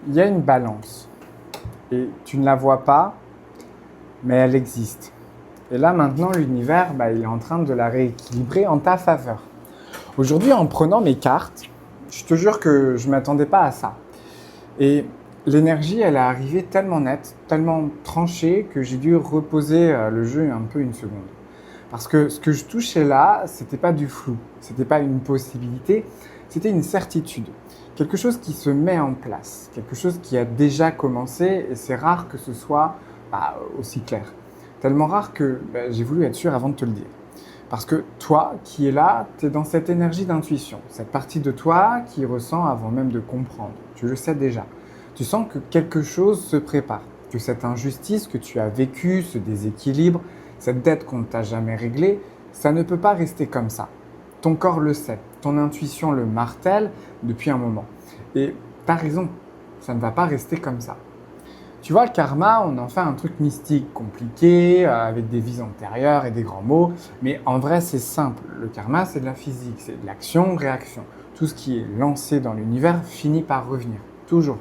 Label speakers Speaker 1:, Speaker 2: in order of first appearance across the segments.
Speaker 1: il y a une balance et tu ne la vois pas, mais elle existe. Et là, maintenant, l'univers, il est en train de la rééquilibrer en ta faveur. Aujourd'hui, en prenant mes cartes, je te jure que je ne m'attendais pas à ça. Et l'énergie, elle est arrivée tellement nette, tellement tranchée, que j'ai dû reposer le jeu un peu une seconde. Parce que ce que je touchais là, c'était pas du flou, c'était pas une possibilité, c'était une certitude. Quelque chose qui se met en place, quelque chose qui a déjà commencé, et c'est rare que ce soit aussi clair. Tellement rare que j'ai voulu être sûr avant de te le dire. Parce que toi qui es là, tu es dans cette énergie d'intuition, cette partie de toi qui ressent avant même de comprendre. Tu le sais déjà. Tu sens que quelque chose se prépare, que cette injustice que tu as vécue, ce déséquilibre, cette dette qu'on ne t'a jamais réglée, ça ne peut pas rester comme ça. Ton corps le sait, ton intuition le martèle depuis un moment. Et tu as raison, ça ne va pas rester comme ça. Tu vois, le karma, on en fait un truc mystique, compliqué, avec des vies antérieures et des grands mots. Mais en vrai, c'est simple. Le karma, c'est de la physique, c'est de l'action-réaction. Tout ce qui est lancé dans l'univers finit par revenir, toujours.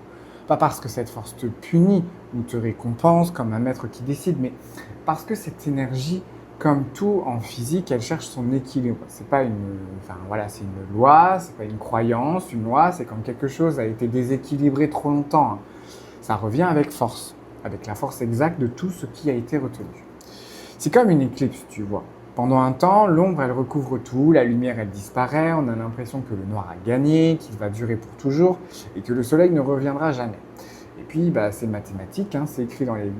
Speaker 1: Pas parce que cette force te punit ou te récompense comme un maître qui décide, mais parce que cette énergie, comme tout en physique, elle cherche son équilibre. C'est pas c'est une loi, c'est pas une croyance. Une loi, c'est quand quelque chose a été déséquilibré trop longtemps, hein. Ça revient avec force, avec la force exacte de tout ce qui a été retenu. C'est comme une éclipse, tu vois. Pendant un temps, l'ombre, elle recouvre tout, la lumière, elle disparaît, on a l'impression que le noir a gagné, qu'il va durer pour toujours et que le soleil ne reviendra jamais. Et puis, c'est mathématique, hein, c'est écrit dans les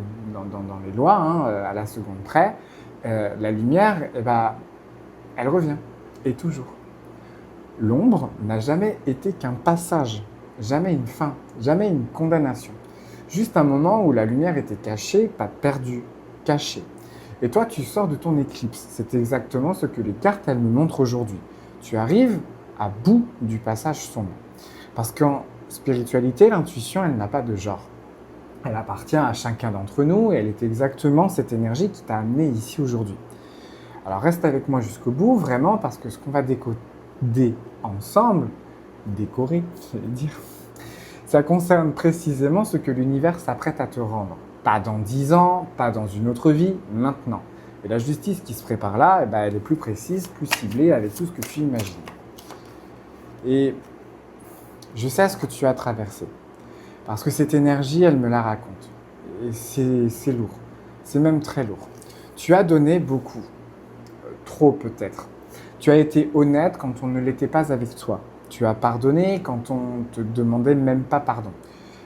Speaker 1: lois, hein, à la seconde près. La lumière, elle revient, et toujours. L'ombre n'a jamais été qu'un passage, jamais une fin, jamais une condamnation. Juste un moment où la lumière était cachée, pas perdue, cachée. Et toi, tu sors de ton éclipse. C'est exactement ce que les cartes, elles me montrent aujourd'hui. Tu arrives à bout du passage sombre. Parce qu'en spiritualité, l'intuition, elle n'a pas de genre. Elle appartient à chacun d'entre nous et elle est exactement cette énergie qui t'a amené ici aujourd'hui. Alors reste avec moi jusqu'au bout, vraiment, parce que ce qu'on va décoder ensemble, décorer, j'allais dire, ça concerne précisément ce que l'univers s'apprête à te rendre. Pas dans 10 ans, pas dans une autre vie, maintenant. Et la justice qui se prépare là, elle est plus précise, plus ciblée avec tout ce que tu imagines. Et je sais ce que tu as traversé. Parce que cette énergie, elle me la raconte. Et c'est lourd. C'est même très lourd. Tu as donné beaucoup. Trop peut-être. Tu as été honnête quand on ne l'était pas avec toi. Tu as pardonné quand on ne te demandait même pas pardon.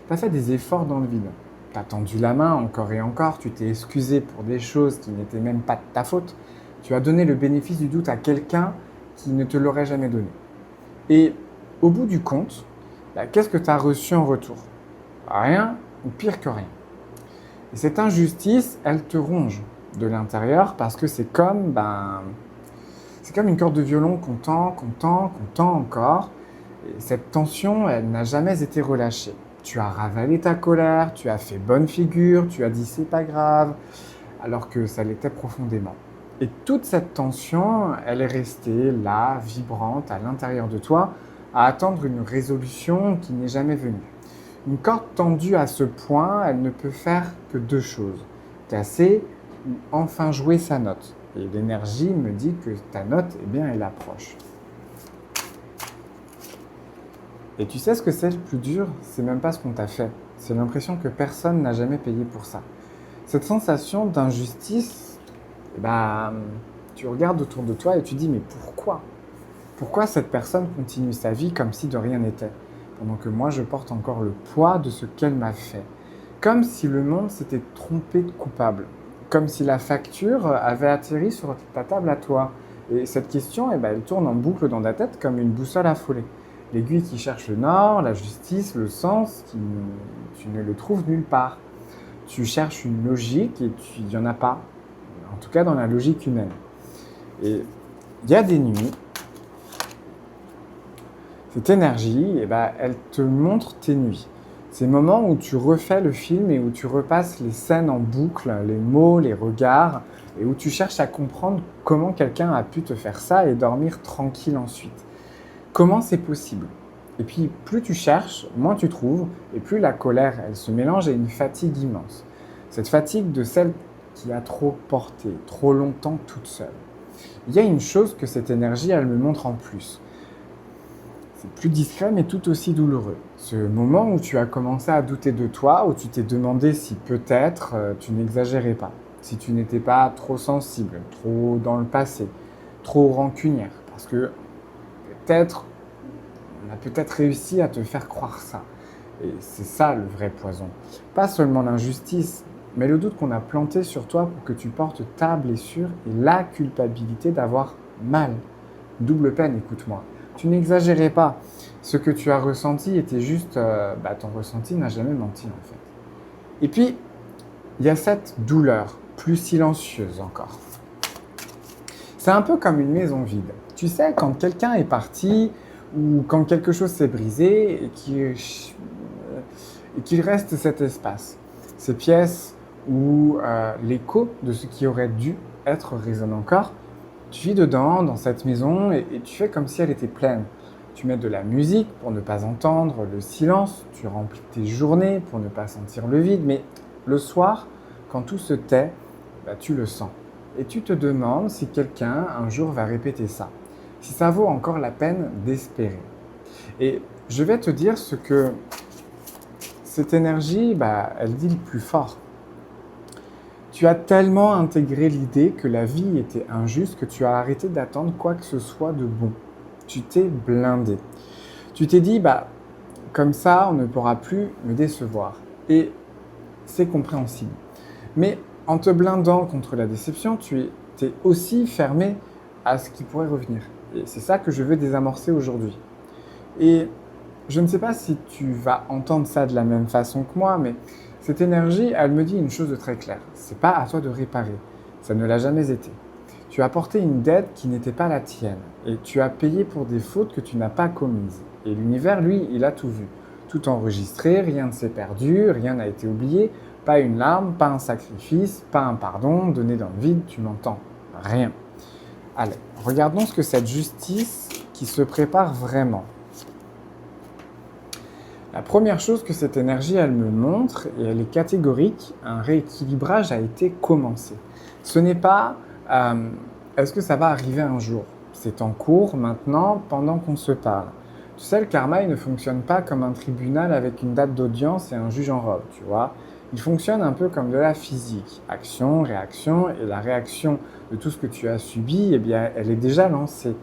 Speaker 1: Tu as fait des efforts dans le vide. Tu as tendu la main encore et encore. Tu t'es excusé pour des choses qui n'étaient même pas de ta faute. Tu as donné le bénéfice du doute à quelqu'un qui ne te l'aurait jamais donné. Et au bout du compte, qu'est-ce que tu as reçu en retour? Rien ou pire que rien. Et cette injustice, elle te ronge de l'intérieur parce que c'est comme une corde de violon qu'on tend encore. Et cette tension, elle n'a jamais été relâchée. Tu as ravalé ta colère, tu as fait bonne figure, tu as dit c'est pas grave, alors que ça l'était profondément. Et toute cette tension, elle est restée là, vibrante, à l'intérieur de toi, à attendre une résolution qui n'est jamais venue. Une corde tendue à ce point, elle ne peut faire que deux choses, casser ou enfin jouer sa note. Et l'énergie me dit que ta note, elle approche. Et tu sais ce que c'est le plus dur? C'est même pas ce qu'on t'a fait. C'est l'impression que personne n'a jamais payé pour ça. Cette sensation d'injustice, tu regardes autour de toi et tu dis mais pourquoi? Pourquoi cette personne continue sa vie comme si de rien n'était? Pendant que moi je porte encore le poids de ce qu'elle m'a fait. Comme si le monde s'était trompé de coupable. Comme si la facture avait atterri sur ta table à toi. Et cette question, elle tourne en boucle dans ta tête comme une boussole affolée. L'aiguille qui cherche le nord, la justice, le sens, tu ne le trouves nulle part. Tu cherches une logique et il n'y en a pas. En tout cas dans la logique humaine. Et il y a des nuits, cette énergie, elle te montre tes nuits. Ces moments où tu refais le film et où tu repasses les scènes en boucle, les mots, les regards, et où tu cherches à comprendre comment quelqu'un a pu te faire ça et dormir tranquille ensuite. Comment c'est possible? Et puis, plus tu cherches, moins tu trouves, et plus la colère, elle se mélange à une fatigue immense. Cette fatigue de celle qui a trop porté, trop longtemps toute seule. Il y a une chose que cette énergie, elle me montre en plus. C'est plus discret, mais tout aussi douloureux. Ce moment où tu as commencé à douter de toi, où tu t'es demandé si peut-être tu n'exagérais pas, si tu n'étais pas trop sensible, trop dans le passé, trop rancunière. Parce que peut-être, on a peut-être réussi à te faire croire ça. Et c'est ça le vrai poison. Pas seulement l'injustice, mais le doute qu'on a planté sur toi pour que tu portes ta blessure et la culpabilité d'avoir mal. Double peine, écoute-moi. Tu n'exagérais pas. Ce que tu as ressenti était juste... ton ressenti n'a jamais menti, en fait. Et puis, il y a cette douleur, plus silencieuse encore. C'est un peu comme une maison vide. Tu sais, quand quelqu'un est parti ou quand quelque chose s'est brisé et qu'il reste cet espace, ces pièces où l'écho de ce qui aurait dû être résonne encore. Tu vis dedans, dans cette maison, et tu fais comme si elle était pleine. Tu mets de la musique pour ne pas entendre le silence, tu remplis tes journées pour ne pas sentir le vide, mais le soir, quand tout se tait, tu le sens. Et tu te demandes si quelqu'un, un jour, va répéter ça, si ça vaut encore la peine d'espérer. Et je vais te dire ce que cette énergie, elle dit le plus fort. Tu as tellement intégré l'idée que la vie était injuste que tu as arrêté d'attendre quoi que ce soit de bon. Tu t'es blindé. Tu t'es dit, comme ça, on ne pourra plus me décevoir. Et c'est compréhensible. Mais en te blindant contre la déception, tu t'es aussi fermé à ce qui pourrait revenir. Et c'est ça que je veux désamorcer aujourd'hui. Et je ne sais pas si tu vas entendre ça de la même façon que moi, mais cette énergie, elle me dit une chose de très claire. C'est pas à toi de réparer. Ça ne l'a jamais été. Tu as porté une dette qui n'était pas la tienne. Et tu as payé pour des fautes que tu n'as pas commises. Et l'univers, lui, il a tout vu. Tout enregistré, rien ne s'est perdu, rien n'a été oublié. Pas une larme, pas un sacrifice, pas un pardon donné dans le vide, tu m'entends. Rien. Allez, regardons ce que cette justice qui se prépare vraiment. La première chose que cette énergie, elle me montre, et elle est catégorique, un rééquilibrage a été commencé. Ce n'est pas est-ce que ça va arriver un jour? C'est en cours maintenant, pendant qu'on se parle. Tu sais, le karma, il ne fonctionne pas comme un tribunal avec une date d'audience et un juge en robe, tu vois. Il fonctionne un peu comme de la physique. Action, réaction, et la réaction de tout ce que tu as subi, elle est déjà lancée.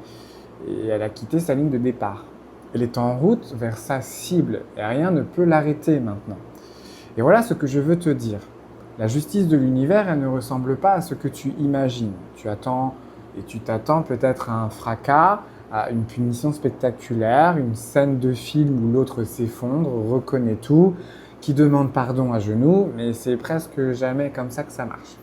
Speaker 1: Et elle a quitté sa ligne de départ. Elle est en route vers sa cible et rien ne peut l'arrêter maintenant. Et voilà ce que je veux te dire. La justice de l'univers, elle ne ressemble pas à ce que tu imagines. Tu t'attends peut-être à un fracas, à une punition spectaculaire, une scène de film où l'autre s'effondre, reconnaît tout, qui demande pardon à genoux, mais c'est presque jamais comme ça que ça marche.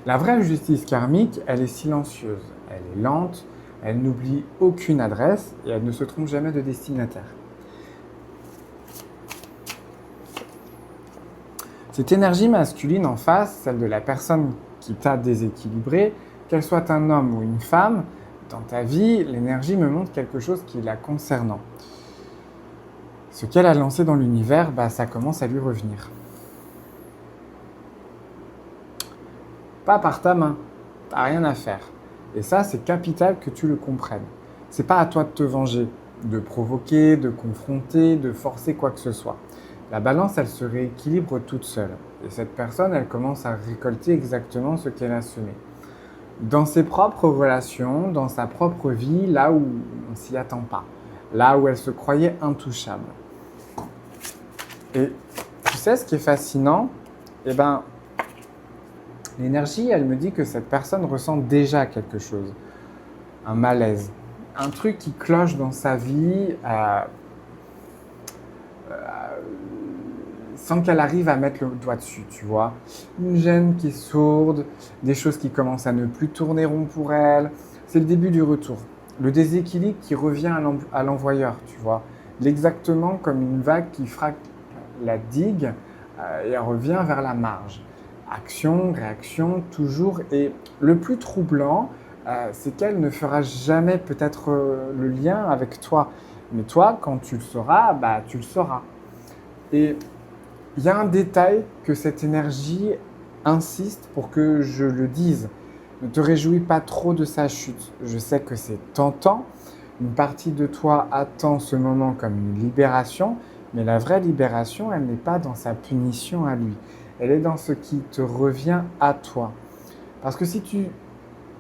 Speaker 1: La vraie justice karmique, elle est silencieuse, elle est lente, elle n'oublie aucune adresse et elle ne se trompe jamais de destinataire. Cette énergie masculine en face, celle de la personne qui t'a déséquilibré, qu'elle soit un homme ou une femme, dans ta vie, l'énergie me montre quelque chose qui la concernant. Ce qu'elle a lancé dans l'univers, ça commence à lui revenir. Pas par ta main, t'as rien à faire. Et ça, c'est capital que tu le comprennes. C'est pas à toi de te venger, de provoquer, de confronter, de forcer quoi que ce soit. La balance, elle se rééquilibre toute seule. Et cette personne, elle commence à récolter exactement ce qu'elle a semé. Dans ses propres relations, dans sa propre vie, là où on ne s'y attend pas. Là où elle se croyait intouchable. Et tu sais, ce qui est fascinant, l'énergie, elle me dit que cette personne ressent déjà quelque chose, un malaise, un truc qui cloche dans sa vie sans qu'elle arrive à mettre le doigt dessus, tu vois. Une gêne qui est sourde, des choses qui commencent à ne plus tourner rond pour elle. C'est le début du retour. Le déséquilibre qui revient à l'envoyeur, tu vois. Exactement comme une vague qui frappe la digue et elle revient vers la marge. Action, réaction, toujours. Et le plus troublant, c'est qu'elle ne fera jamais peut-être le lien avec toi. Mais toi, quand tu le sauras, bah, tu le sauras. Et il y a un détail que cette énergie insiste pour que je le dise. Ne te réjouis pas trop de sa chute. Je sais que c'est tentant. Une partie de toi attend ce moment comme une libération, mais la vraie libération, elle n'est pas dans sa punition à lui. Elle est dans ce qui te revient à toi. Parce que si tu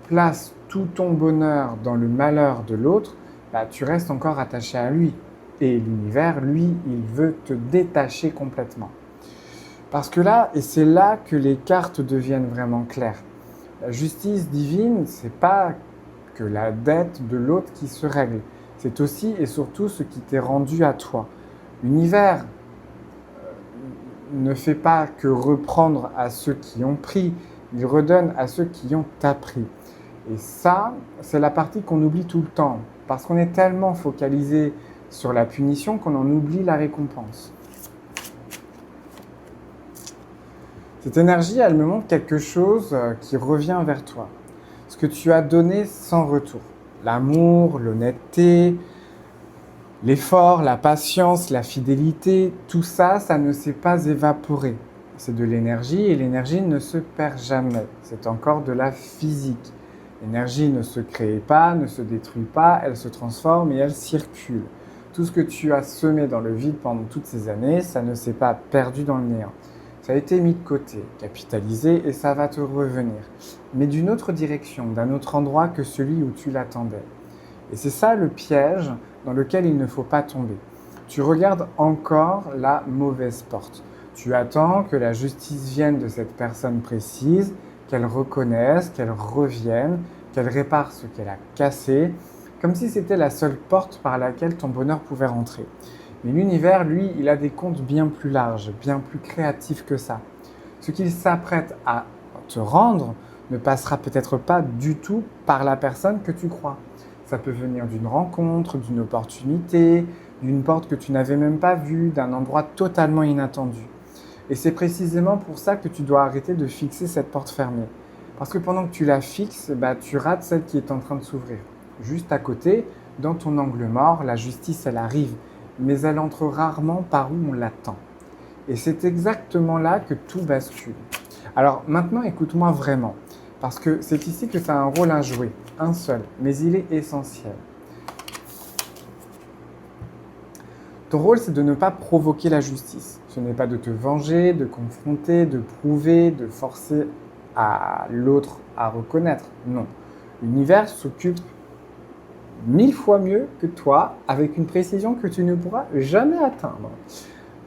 Speaker 1: places tout ton bonheur dans le malheur de l'autre, bah, tu restes encore attaché à lui. Et l'univers, lui, il veut te détacher complètement. Parce que là, et c'est là que les cartes deviennent vraiment claires. La justice divine, c'est pas que la dette de l'autre qui se règle. C'est aussi et surtout ce qui t'est rendu à toi. L'univers ne fait pas que reprendre à ceux qui ont pris, il redonne à ceux qui ont appris. Et ça, c'est la partie qu'on oublie tout le temps, parce qu'on est tellement focalisé sur la punition qu'on en oublie la récompense. Cette énergie, elle me montre quelque chose qui revient vers toi. Ce que tu as donné sans retour. L'amour, l'honnêteté, l'effort, la patience, la fidélité, tout ça, ça ne s'est pas évaporé. C'est de l'énergie et l'énergie ne se perd jamais. C'est encore de la physique. L'énergie ne se crée pas, ne se détruit pas, elle se transforme et elle circule. Tout ce que tu as semé dans le vide pendant toutes ces années, ça ne s'est pas perdu dans le néant. Ça a été mis de côté, capitalisé et ça va te revenir. Mais d'une autre direction, d'un autre endroit que celui où tu l'attendais. Et c'est ça le piège dans lequel il ne faut pas tomber. Tu regardes encore la mauvaise porte. Tu attends que la justice vienne de cette personne précise, qu'elle reconnaisse, qu'elle revienne, qu'elle répare ce qu'elle a cassé, comme si c'était la seule porte par laquelle ton bonheur pouvait rentrer. Mais l'univers, lui, il a des comptes bien plus larges, bien plus créatifs que ça. Ce qu'il s'apprête à te rendre ne passera peut-être pas du tout par la personne que tu crois. Ça peut venir d'une rencontre, d'une opportunité, d'une porte que tu n'avais même pas vue, d'un endroit totalement inattendu. Et c'est précisément pour ça que tu dois arrêter de fixer cette porte fermée. Parce que pendant que tu la fixes, bah, tu rates celle qui est en train de s'ouvrir. Juste à côté, dans ton angle mort, la justice, elle arrive, mais elle entre rarement par où on l'attend. Et c'est exactement là que tout bascule. Alors maintenant, écoute-moi vraiment, parce que c'est ici que tu as un rôle à jouer, un seul, mais il est essentiel. Ton rôle, c'est de ne pas provoquer la justice. Ce n'est pas de te venger, de confronter, de prouver, de forcer à l'autre à reconnaître. Non. L'univers s'occupe 1000 fois mieux que toi, avec une précision que tu ne pourras jamais atteindre.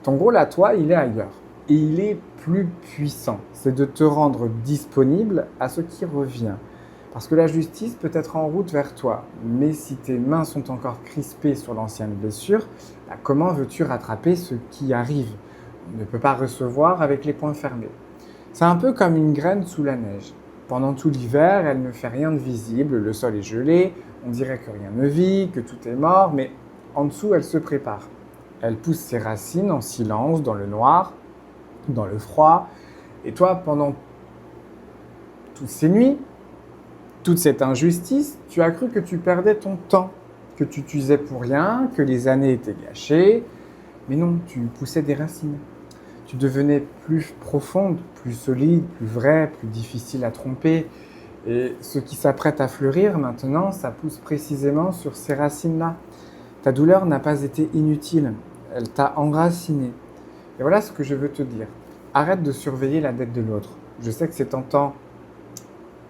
Speaker 1: Ton rôle à toi, il est ailleurs. Et il est plus puissant. C'est de te rendre disponible à ce qui revient. Parce que la justice peut être en route vers toi. Mais si tes mains sont encore crispées sur l'ancienne blessure, bah, comment veux-tu rattraper ce qui arrive? On ne peut pas recevoir avec les poings fermés. C'est un peu comme une graine sous la neige. Pendant tout l'hiver, elle ne fait rien de visible, le sol est gelé, on dirait que rien ne vit, que tout est mort, mais en dessous, elle se prépare. Elle pousse ses racines en silence, dans le noir, dans le froid. Et toi, pendant toutes ces nuits, toute cette injustice, tu as cru que tu perdais ton temps, que tu t'usais pour rien, que les années étaient gâchées. Mais non, tu poussais des racines. Tu devenais plus profonde, plus solide, plus vraie, plus difficile à tromper. Et ce qui s'apprête à fleurir maintenant, ça pousse précisément sur ces racines-là. Ta douleur n'a pas été inutile, elle t'a enraciné. Et voilà ce que je veux te dire. Arrête de surveiller la dette de l'autre. Je sais que c'est tentant.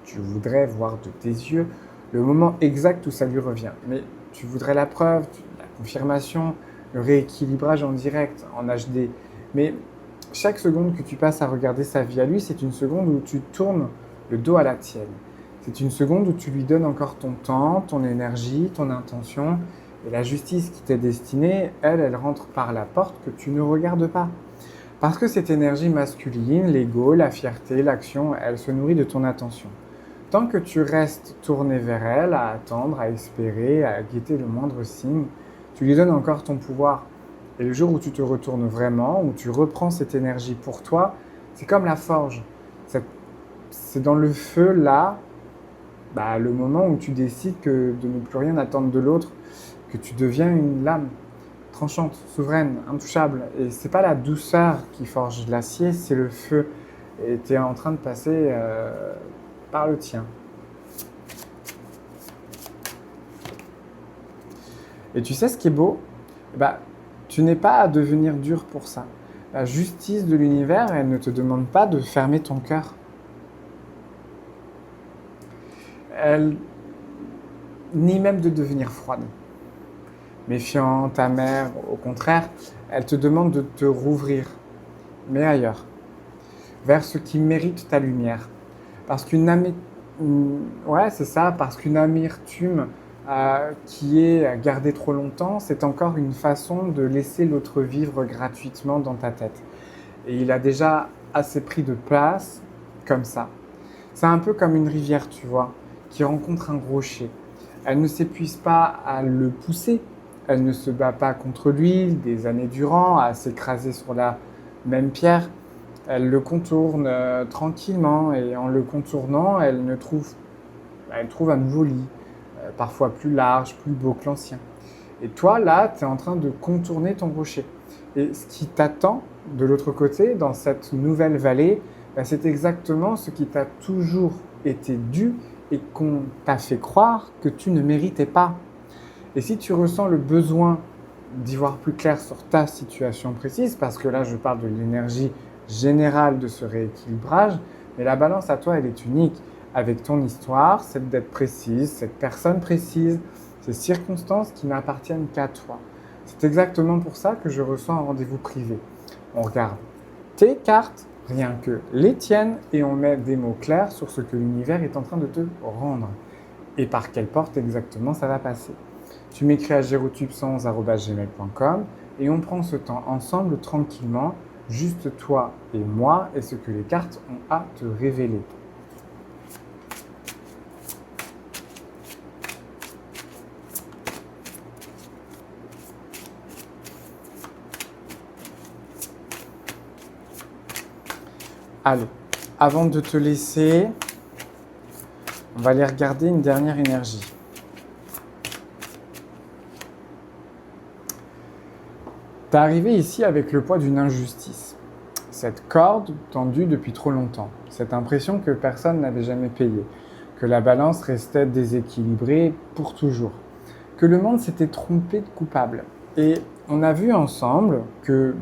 Speaker 1: Tu voudrais voir de tes yeux le moment exact où ça lui revient. Mais tu voudrais la preuve, la confirmation, le rééquilibrage en direct, en HD. Mais chaque seconde que tu passes à regarder sa vie à lui, c'est une seconde où tu tournes le dos à la tienne. C'est une seconde où tu lui donnes encore ton temps, ton énergie, ton intention. Et la justice qui t'est destinée, elle rentre par la porte que tu ne regardes pas. Parce que cette énergie masculine, l'ego, la fierté, l'action, elle se nourrit de ton attention. Tant que tu restes tourné vers elle, à attendre, à espérer, à guetter le moindre signe, tu lui donnes encore ton pouvoir. Et le jour où tu te retournes vraiment, où tu reprends cette énergie pour toi, c'est comme la forge. C'est dans le feu, là, le moment où tu décides de ne plus rien attendre de l'autre, que tu deviens une lame tranchante, souveraine, intouchable. Et c'est pas la douceur qui forge l'acier, c'est le feu. Et tu es en train de passer par le tien. Et tu sais ce qui est beau? Tu n'es pas à devenir dur pour ça. La justice de l'univers, elle ne te demande pas de fermer ton cœur. Ni même de devenir froide, méfiante, amère. Au contraire, elle te demande de te rouvrir, mais ailleurs, vers ce qui mérite ta lumière. Parce qu'une amertume qui est gardée trop longtemps, c'est encore une façon de laisser l'autre vivre gratuitement dans ta tête. Et il a déjà assez pris de place comme ça. C'est un peu comme une rivière, tu vois, qui rencontre un rocher. Elle ne s'épuise pas à le pousser, elle ne se bat pas contre lui des années durant, à s'écraser sur la même pierre. Elle le contourne tranquillement et en le contournant, elle trouve un nouveau lit, parfois plus large, plus beau que l'ancien. Et toi, là, tu es en train de contourner ton rocher. Et ce qui t'attend de l'autre côté, dans cette nouvelle vallée, c'est exactement ce qui t'a toujours été dû et qu'on t'a fait croire que tu ne méritais pas. Et si tu ressens le besoin d'y voir plus clair sur ta situation précise, parce que là, je parle de l'énergie générale de ce rééquilibrage, mais la balance à toi, elle est unique. Avec ton histoire, cette dette précise, cette personne précise, ces circonstances qui n'appartiennent qu'à toi. C'est exactement pour ça que je reçois un rendez-vous privé. On regarde tes cartes, rien que les tiennes, et on met des mots clairs sur ce que l'univers est en train de te rendre. Et par quelle porte exactement ça va passer. Tu m'écris à gerotube111@gmail.com et on prend ce temps ensemble tranquillement, juste toi et moi, et ce que les cartes ont à te révéler. Allez, avant de te laisser, on va aller regarder une dernière énergie. Tu es arrivé ici avec le poids d'une injustice. Cette corde tendue depuis trop longtemps. Cette impression que personne n'avait jamais payé. Que la balance restait déséquilibrée pour toujours. Que le monde s'était trompé de coupable. Et on a vu ensemble que,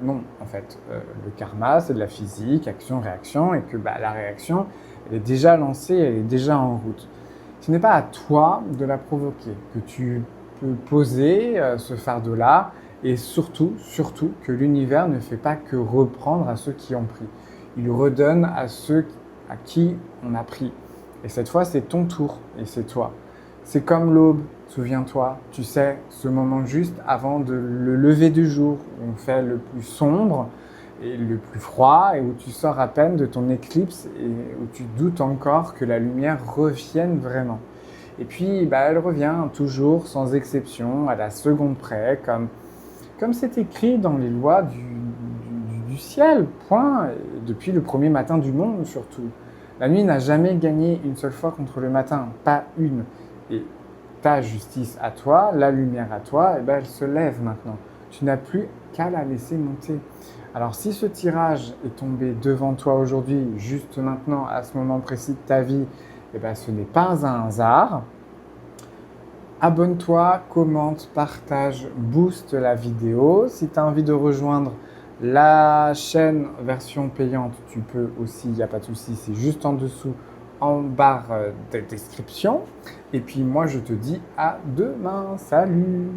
Speaker 1: non, en fait, le karma, c'est de la physique, action-réaction, et que la réaction, elle est déjà lancée, elle est déjà en route. Ce n'est pas à toi de la provoquer, que tu peux poser ce fardeau-là, et surtout que l'univers ne fait pas que reprendre à ceux qui ont pris. Il redonne à ceux à qui on a pris. Et cette fois, c'est ton tour, et c'est toi. C'est comme l'aube, souviens-toi, tu sais, ce moment juste avant le lever du jour, où on fait le plus sombre et le plus froid, et où tu sors à peine de ton éclipse, et où tu doutes encore que la lumière revienne vraiment. Et puis, elle revient toujours, sans exception, à la seconde près, comme c'est écrit dans les lois du ciel, point, et depuis le premier matin du monde surtout. La nuit n'a jamais gagné une seule fois contre le matin, pas une. Et ta justice à toi, la lumière à toi, elle se lève maintenant. Tu n'as plus qu'à la laisser monter. Alors si ce tirage est tombé devant toi aujourd'hui, juste maintenant, à ce moment précis de ta vie, ce n'est pas un hasard. Abonne-toi, commente, partage, booste la vidéo. Si tu as envie de rejoindre la chaîne version payante, tu peux aussi, il n'y a pas de souci, c'est juste en dessous, en barre de description. Et puis moi, je te dis à demain. Salut!